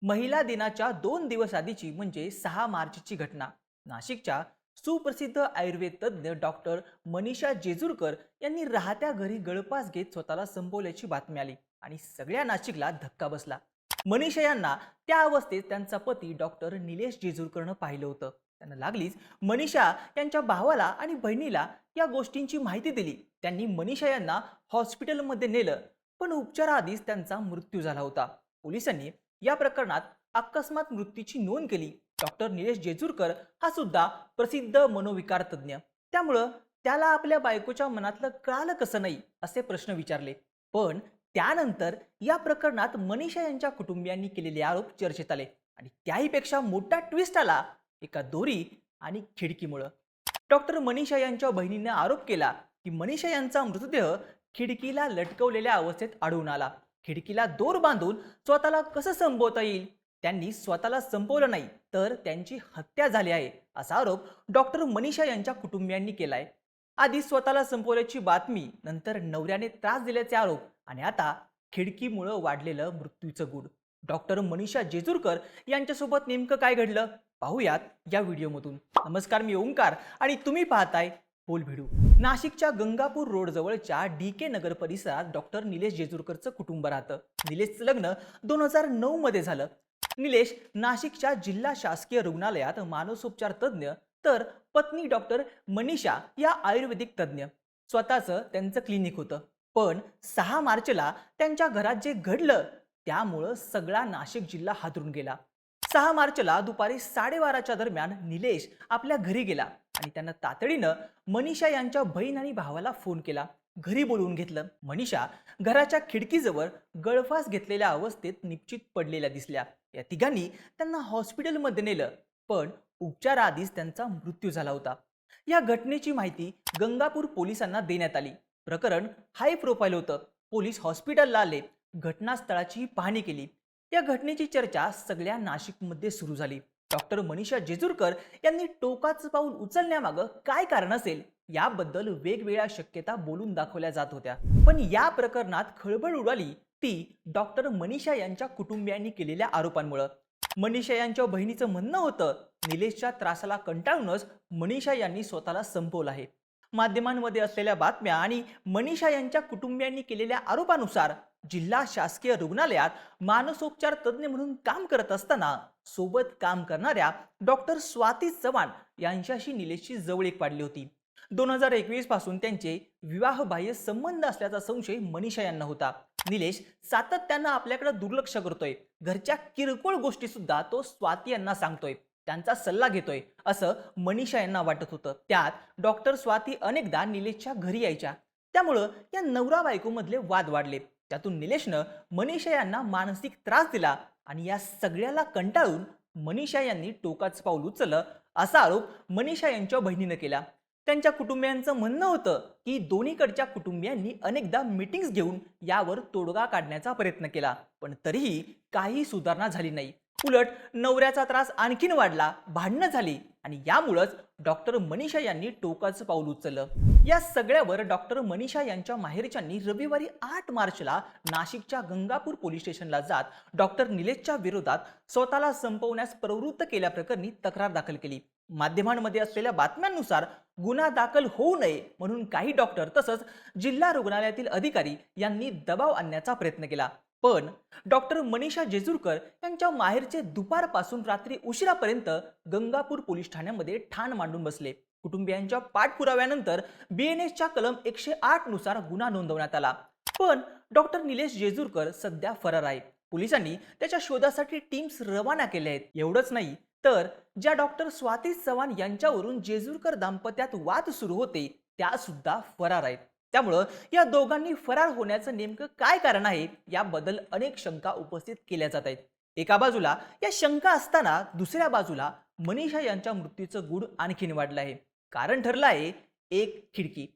महिला दिनाच्या 2 दिवस आधीची म्हणजे 6 मार्चची घटना. नाशिकच्या सुप्रसिद्ध आयुर्वेद तज्ज्ञ डॉक्टर मनीषा जेजुरकर यांनी राहत्या घरी गळफास घेत स्वतःला संपवल्याची बातमी आली आणि सगळ्या नाशिकला धक्का बसला. मनीषा यांना त्या अवस्थेत त्यांचा पती डॉक्टर निलेश जेजुरकरनं पाहिलं होतं. त्यांना लागलीच मनीषा यांच्या भावाला आणि बहिणीला या गोष्टींची माहिती दिली. त्यांनी मनीषा यांना हॉस्पिटलमध्ये नेलं, पण उपचाराआधीच त्यांचा मृत्यू झाला होता. पोलिसांनी या प्रकरणात अकस्मात मृत्यूची नोंद केली. डॉक्टर निलेश जेजुरकर हा सुद्धा प्रसिद्ध मनोविकार तज्ज्ञ. त्यामुळं त्याला आपल्या बायकोच्या मनातलं कळालं कसं नाही असे प्रश्न विचारले. पण त्यानंतर या प्रकरणात मनीषा यांच्या कुटुंबियांनी केलेले आरोप चर्चेत आले आणि त्याहीपेक्षा मोठा ट्विस्ट आला एका दोरी आणि खिडकीमुळं. डॉक्टर मनीषा यांच्या बहिणीने आरोप केला की मनीषा यांचा मृतदेह खिडकीला लटकवलेल्या अवस्थेत आढळून आला. खिडकीला दोर बांधून स्वतःला कसं संपवता येईल? त्यांनी स्वतःला संपवलं नाही तर त्यांची हत्या झाली आहे असा आरोप डॉक्टर मनीषा यांच्या कुटुंबियांनी केलाय. आधी स्वतःला संपवल्याची बातमी, नंतर नवऱ्याने त्रास दिल्याचे आरोप आणि आता खिडकीमुळं वाढलेलं मृत्यूचं गूढ. डॉक्टर मनीषा जेजुरकर यांच्यासोबत नेमकं काय घडलं पाहूयात या व्हिडिओमधून. नमस्कार, मी ओंकार आणि तुम्ही पाहताय बोल भिडू. नाशिकच्या गंगापूर रोड जवळच्या DK नगर परिसरात डॉक्टर निलेश जेजुरकरचं कुटुंब राहतं. निलेशचं लग्न 2009 मध्ये झालं. निलेश नाशिकच्या जिल्हा शासकीय रुग्णालयात मानसोपचार तज्ज्ञ, तर पत्नी डॉक्टर मनीषा या आयुर्वेदिक तज्ज्ञ. स्वतःचं त्यांचं क्लिनिक होतं. पण 6 मार्चला त्यांच्या घरात जे घडलं त्यामुळं सगळा नाशिक जिल्हा हादरून गेला. 6 मार्चला दुपारी 12:30च्या दरम्यान निलेश आपल्या घरी गेला आणि त्यानं तातडीनं मनीषा यांच्या बहीण आणि भावाला फोन केला. घरी बोलवून घेतलं. मनीषा घराच्या खिडकीजवळ गळफास घेतलेल्या अवस्थेत निश्चित पडलेल्या दिसल्या. या तिघांनी त्यांना हॉस्पिटलमध्ये नेलं, पण उपचाराआधीच त्यांचा मृत्यू झाला होता. या घटनेची माहिती गंगापूर पोलिसांना देण्यात आली. प्रकरण हाय प्रोफाईल होतं. पोलीस हॉस्पिटलला आले, घटनास्थळाची पाहणी केली. या घटनेची चर्चा सगळ्या नाशिकमध्ये सुरू झाली. डॉक्टर मनीषा जेजुरकर यांनी टोकाचं पाऊल उचलण्यामागं काय कारण असेल याबद्दल वेगवेगळ्या शक्यता बोलून दाखवल्या जात होत्या. पण या प्रकरणात खळबळ उडाली ती डॉक्टर मनीषा यांच्या कुटुंबियांनी केलेल्या आरोपांमुळे. मनीषा यांच्या बहिणीचं म्हणणं होतं निलेशच्या त्रासाला कंटाळूनच मनीषा यांनी स्वतःला संपवलं आहे. माध्यमांमध्ये असलेल्या बातम्या आणि मनीषा यांच्या कुटुंबियांनी केलेल्या आरोपानुसार जिल्हा शासकीय रुग्णालयात मानसोपचार तज्ज्ञ म्हणून काम करत असताना सोबत काम करणाऱ्या डॉक्टर स्वाती चव्हाण यांच्याशी निलेशची जवळीक वाढली होती. 2021 पासून त्यांचे विवाहबाह्य संबंध असल्याचा संशय मनीषा यांना होता. निलेश सातत्यानं आपल्याकडे दुर्लक्ष करतोय. घरच्या किरकोळ गोष्टी सुद्धा तो स्वाती यांना सांगतोय, त्यांचा सल्ला घेतोय असं मनीषा यांना वाटत होतं. त्यात डॉक्टर स्वाती अनेकदा निलेशच्या घरी यायच्या. त्यामुळं या नवरा बायको मधले वाद वाढले. त्यातून निलेशनं मनीषा यांना मानसिक त्रास दिला आणि या सगळ्याला कंटाळून मनीषा यांनी टोकाचं पाऊल उचललं असा आरोप मनीषा यांच्या बहिणीनं केला. त्यांच्या कुटुंबियांचं म्हणणं होतं की दोन्हीकडच्या कुटुंबियांनी अनेकदा मीटिंग्स घेऊन यावर तोडगा काढण्याचा प्रयत्न केला, पण तरीही काही सुधारणा झाली नाही. उलट नवऱ्याचा त्रास आणखीन वाढला, भांडणं झाली आणि यामुळेच डॉक्टर मनीषा यांनी टोकाचं पाऊल उचललं. या सगळ्यावर डॉक्टर मनीषा यांच्या माहेरच्यांनी रविवारी 8 मार्चला नाशिकच्या गंगापूर पोलीस स्टेशनला जात डॉक्टर निलेशच्या विरोधात स्वतःला संपवण्यास प्रवृत्त केल्याप्रकरणी तक्रार दाखल केली. माध्यमांमध्ये असलेल्या बातम्यांनुसार गुन्हा दाखल होऊ नये म्हणून काही डॉक्टर तसंच जिल्हा रुग्णालयातील अधिकारी यांनी दबाव आणण्याचा प्रयत्न केला. पण डॉक्टर मनीषा जेजुरकर यांच्या माहेरचे दुपारपासून रात्री उशिरापर्यंत गंगापूर पोलीस ठाण्यामध्ये ठाण मांडून बसले. कुटुंबियांच्या पाठपुराव्यानंतर BNSच्या कलम 108 नुसार गुन्हा नोंदवण्यात आला. पण डॉक्टर निलेश जेजुरकर सध्या फरार आहे. पोलिसांनी त्याच्या शोधासाठी टीम्स रवाना केल्या आहेत. एवढंच नाही तर ज्या डॉक्टर स्वाती चव्हाण यांच्यावरून जेजुरकर दाम्पत्यात वाद सुरू होते त्या सुद्धा फरार आहेत. त्यामुळं या दोघांनी फरार होण्याचं नेमकं काय कारण आहे याबद्दल अनेक शंका उपस्थित केल्या जात आहेत. एका बाजूला या शंका असताना दुसऱ्या बाजूला मनीषा यांच्या मृत्यूचं गूढ आणखीन वाढलं आहे. कारण ठरलं आहे एक खिडकी.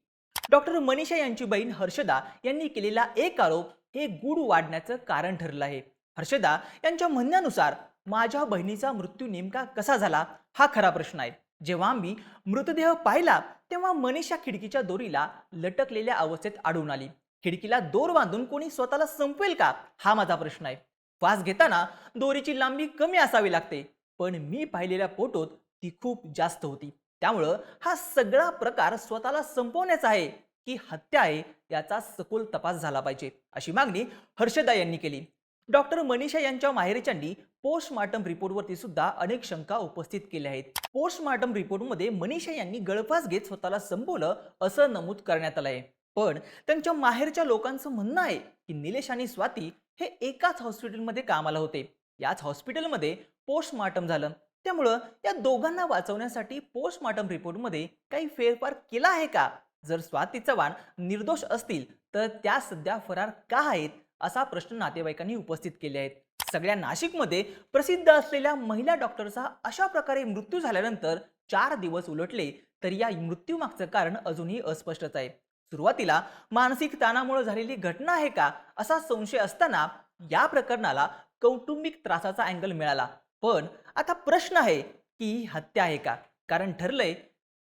डॉक्टर मनीषा यांची बहीण हर्षदा यांनी केलेला एक आरोप हे गूढ वाढण्याचं कारण ठरलं आहे. हर्षदा यांच्या म्हणण्यानुसार माझ्या बहिणीचा मृत्यू नेमका कसा झाला हा खरा प्रश्न आहे. जेव्हा आम्ही मृतदेह पाहिला तेव्हा मनीषा खिडकीच्या दोरीला लटकलेल्या अवस्थेत आढळून आली. खिडकीला दोर बांधून कोणी स्वतःला संपवेल का हा माझा प्रश्न आहे. श्वास घेताना दोरीची लांबी कमी असावी लागते, पण मी पाहिलेल्या फोटोत ती खूप जास्त होती. त्यामुळं हा सगळा प्रकार स्वतःला संपवण्याचा आहे की हत्या आहे याचा सखोल तपास झाला पाहिजे, अशी मागणी हर्षदा यांनी केली. डॉक्टर मनीषा यांच्या माहेरच्यांनी पोस्टमार्टम रिपोर्टवरती सुद्धा अनेक शंका उपस्थित केल्या आहेत. पोस्टमार्टम रिपोर्टमध्ये मनीषा यांनी गळफास घेत स्वतःला संपवलं असं नमूद करण्यात आलं आहे. पण त्यांच्या माहेरच्या लोकांचं म्हणणं आहे की निलेश आणि स्वाती हे एकाच हॉस्पिटलमध्ये कामाला होते. याच हॉस्पिटलमध्ये पोस्टमार्टम झालं. त्यामुळं या दोघांना वाचवण्यासाठी पोस्टमार्टम रिपोर्टमध्ये काही फेरफार केला आहे का? जर स्वाती चव्हाण निर्दोष असतील तर त्या सध्या फरार का आहेत, असा प्रश्न नातेवाईकांनी उपस्थित केले आहेत. सगळ्या नाशिकमध्ये प्रसिद्ध असलेल्या महिला डॉक्टरचा अशा प्रकारे मृत्यू झाल्यानंतर 4 दिवस उलटले तरी या मृत्यूमागचं कारण अजूनही अस्पष्टच आहे. सुरुवातीला मानसिक ताणामुळे झालेली घटना आहे का असा संशय असताना या प्रकरणाला कौटुंबिक त्रासाचा अँगल मिळाला. पण आता प्रश्न आहे की ही हत्या आहे का? कारण ठरलंय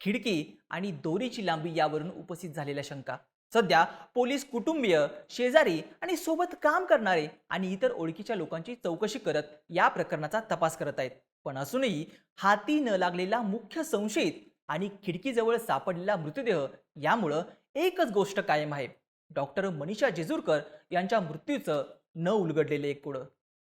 खिडकी आणि दोरीची लांबी यावरून उपस्थित झालेल्या शंका. सध्या पोलीस कुटुंबीय, शेजारी आणि सोबत काम करणारे आणि इतर ओळखीच्या लोकांची चौकशी करत या प्रकरणाचा तपास करत आहेत. पण असूनही हाती न लागलेला मुख्य संशयित आणि खिडकीजवळ सापडलेला मृतदेह यामुळं एकच गोष्ट कायम आहे. डॉक्टर मनीषा जेजुरकर यांच्या मृत्यूचं न उलगडलेले एक कोडं.